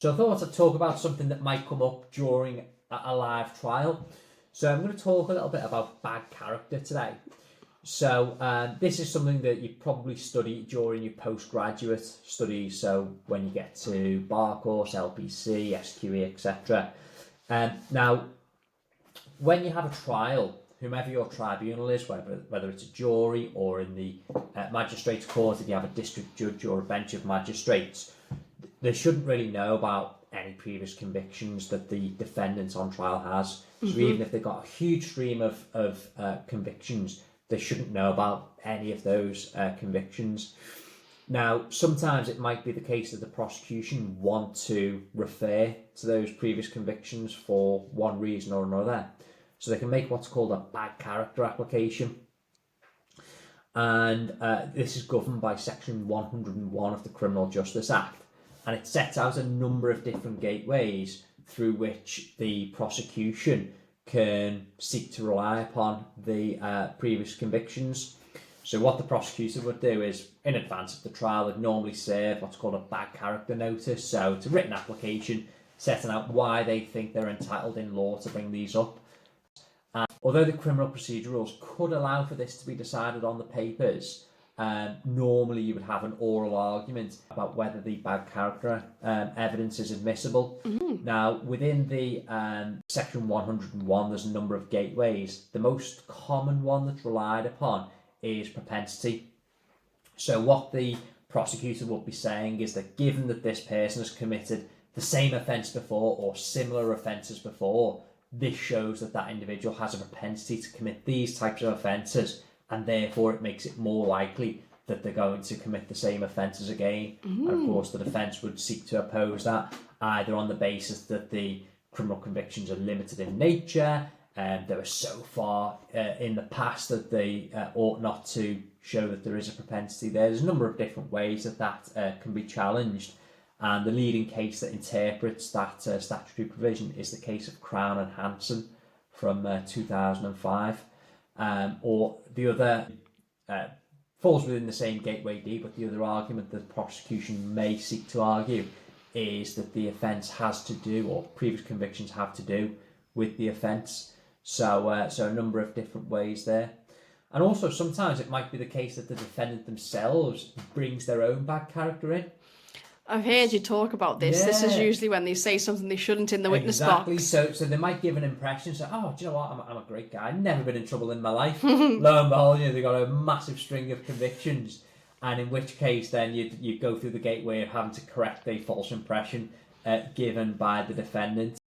So I thought I'd talk about something that might come up during a live trial. So I'm going to talk a little bit about bad character today. So this is something that you probably study during your postgraduate studies. So when you get to bar course, LPC, SQE, etc. Now, when you have a trial, whomever your tribunal is, whether it's a jury or in the magistrates' court, if you have a district judge or a bench of magistrates, they shouldn't really know about any previous convictions that the defendant on trial has. So even if they've got a huge stream of convictions, they shouldn't know about any of those convictions. Now, sometimes it might be the case that the prosecution want to refer to those previous convictions for one reason or another. So they can make what's called a bad character application. And this is governed by Section 101 of the Criminal Justice Act. And it sets out a number of different gateways through which the prosecution can seek to rely upon the previous convictions. So what the prosecutor would do is, in advance of the trial, they'd normally serve what's called a bad character notice. So it's a written application setting out why they think they're entitled in law to bring these up. And although the criminal procedure rules could allow for this to be decided on the papers, normally you would have an oral argument about whether the bad character evidence is admissible. Now, within the Section 101, there's a number of gateways. The most common one that's relied upon is propensity. So what the prosecutor will be saying is that given that this person has committed the same offence before or similar offences before, this shows that that individual has a propensity to commit these types of offences, and therefore it makes it more likely that they're going to commit the same offences again. And of course the defence would seek to oppose that, either on the basis that the criminal convictions are limited in nature, and they were so far in the past that they ought not to show that there is a propensity there. There's a number of different ways that can be challenged, and the leading case that interprets that statutory provision is the case of Crown and Hanson from 2005. Or the other falls within the same gateway D, but the other argument that the prosecution may seek to argue is that the offence has to do, or previous convictions have to do, with the offence. So a number of different ways there. And also sometimes it might be the case that the defendant themselves brings their own bad character in. I've heard you talk about this. Yeah. This is usually when they say something they shouldn't in the witness box. So they might give an impression, so, oh, do you know what, I'm a great guy, I've never been in trouble in my life. Lo and behold, they've got a massive string of convictions, and in which case then you go through the gateway of having to correct a false impression given by the defendant.